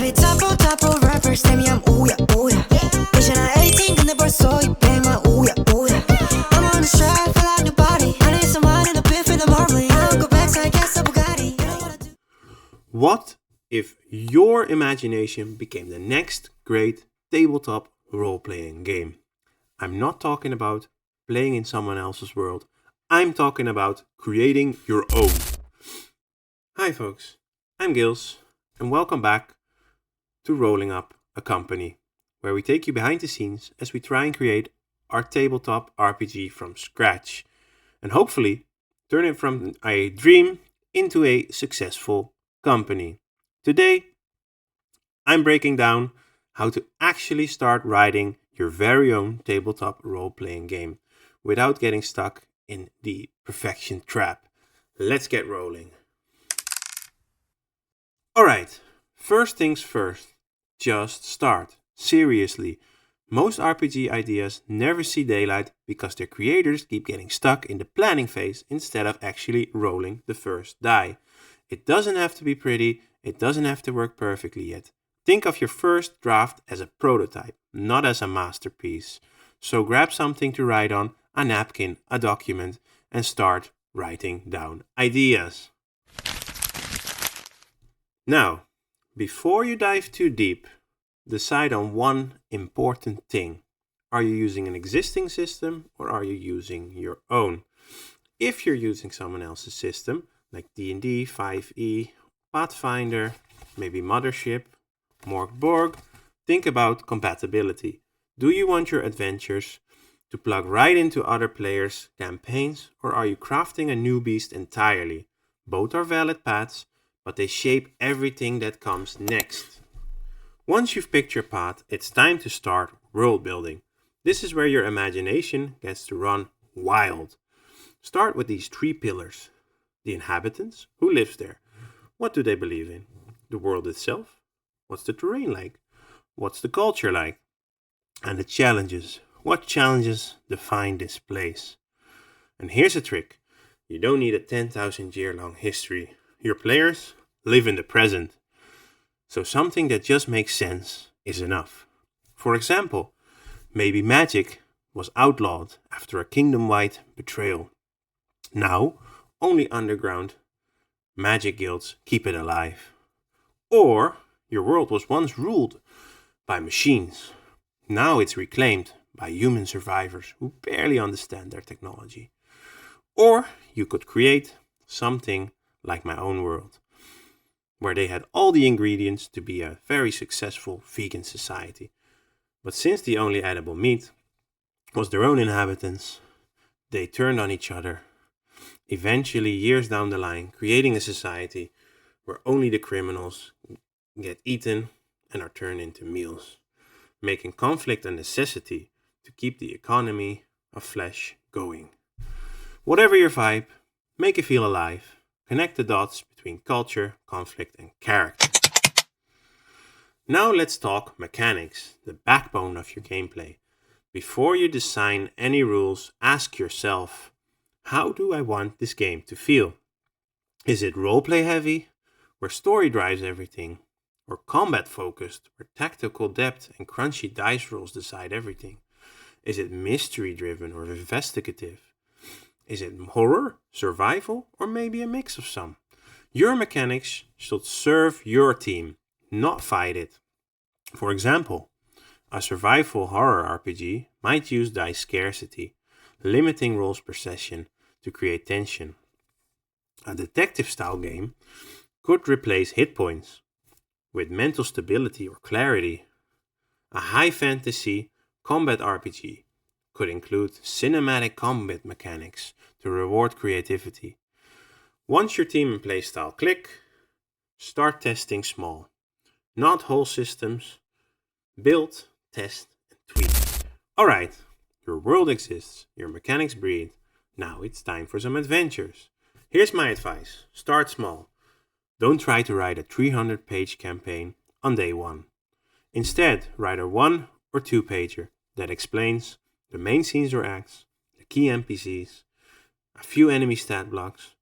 앞에 타포 rappers 되면 오야 이제 나 18 근데 벌써 200만 오야 I'm on the track feel like nobody I need someone in the pit for the marbling I don't go back so I guess a Bugatti you know what I do. What if your imagination became the next great tabletop role-playing game? I'm not talking about playing in someone else's world. I'm talking about creating your own. Hi folks, I'm Gils, and welcome back to Rolling Up a Company, where we take you behind the scenes as we try and create our tabletop RPG from scratch, and hopefully turn it from a dream into a successful company. Today, I'm breaking down how to actually start writing your very own tabletop role-playing game without getting stuck in the perfection trap. Let's get rolling. Alright, first things first, just start. Seriously, most RPG ideas never see daylight because their creators keep getting stuck in the planning phase instead of actually rolling the first die. It doesn't have to be pretty, it doesn't have to work perfectly yet. Think of your first draft as a prototype, not as a masterpiece. So grab something to write on, a napkin, a document, and start writing down ideas. Now, before you dive too deep, decide on one important thing. Are you using an existing system or are you using your own? If you're using someone else's system, like D&D, 5e, Pathfinder, maybe Mothership, Mörkborg, think about compatibility. Do you want your adventures to plug right into other players' campaigns, or are you crafting a new beast entirely? Both are valid paths, but they shape everything that comes next. Once you've picked your path, it's time to start world building. This is where your imagination gets to run wild. Start with these 3 pillars. The inhabitants, who lives there? What do they believe in? The world itself? What's the terrain like? What's the culture like? And the challenges. What challenges define this place? And here's a trick. You don't need a 10,000 year long history. Your players live in the present. So something that just makes sense is enough. For example, maybe magic was outlawed after a kingdom-wide betrayal. Now, only underground magic guilds keep it alive. Or your world was once ruled by machines. Now it's reclaimed by human survivors who barely understand their technology. Or you could create something like my own world, where they had all the ingredients to be a very successful vegan society. But since the only edible meat was their own inhabitants, they turned on each other. Eventually, years down the line, creating a society where only the criminals get eaten and are turned into meals, making conflict a necessity to keep the economy of flesh going. Whatever your vibe, make it feel alive. Connect the dots between culture, conflict, and character. Now let's talk mechanics, the backbone of your gameplay. Before you design any rules, ask yourself, how do I want this game to feel? Is it roleplay heavy, where story drives everything? Or combat focused, where tactical depth and crunchy dice rolls decide everything? Is it mystery driven or investigative? Is it horror, survival, or maybe a mix of some? Your mechanics should serve your team, not fight it. For example, a survival horror RPG might use dice scarcity, limiting rolls per session to create tension. A detective style game could replace hit points with mental stability or clarity. A high fantasy combat RPG could include cinematic combat mechanics to reward creativity. Once your team and playstyle click, start testing small, not whole systems. Build, test, and tweak. Alright, your world exists, your mechanics breathe. Now it's time for some adventures. Here's my advice. Start small. Don't try to write a 300-page campaign on day 1. Instead, write a 1 or 2 pager that explains the main scenes or acts, the key NPCs, a few enemy stat blocks,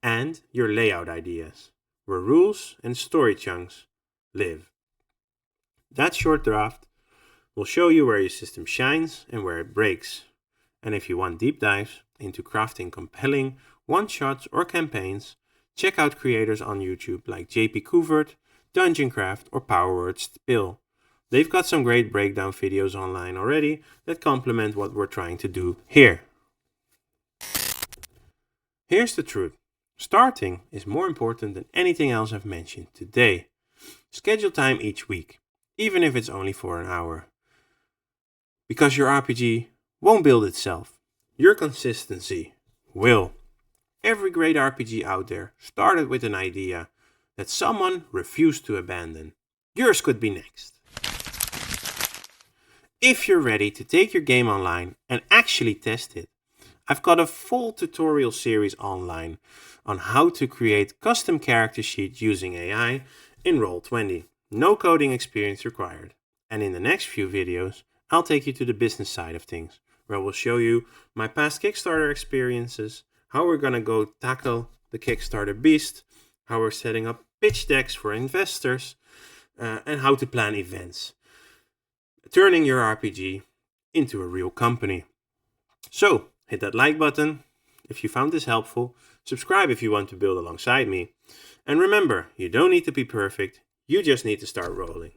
and your layout ideas, where rules and story chunks live. That short draft will show you where your system shines and where it breaks. And if you want deep dives into crafting compelling one-shots or campaigns, check out creators on YouTube like JP Couvert, Dungeoncraft, or Powerword Spill. They've got some great breakdown videos online already that complement what we're trying to do here. Here's the truth. Starting is more important than anything else I've mentioned today. Schedule time each week, even if it's only for an hour. Because your RPG won't build itself. Your consistency will. Every great RPG out there started with an idea that someone refused to abandon. Yours could be next. If you're ready to take your game online and actually test it, I've got a full tutorial series online on how to create custom character sheets using AI in Roll20. No coding experience required. And in the next few videos, I'll take you to the business side of things, where I will show you my past Kickstarter experiences, how we're gonna go tackle the Kickstarter beast, how we're setting up pitch decks for investors, and how to plan events. Turning your RPG into a real company. So, hit that like button if you found this helpful, subscribe if you want to build alongside me, and remember, you don't need to be perfect, you just need to start rolling.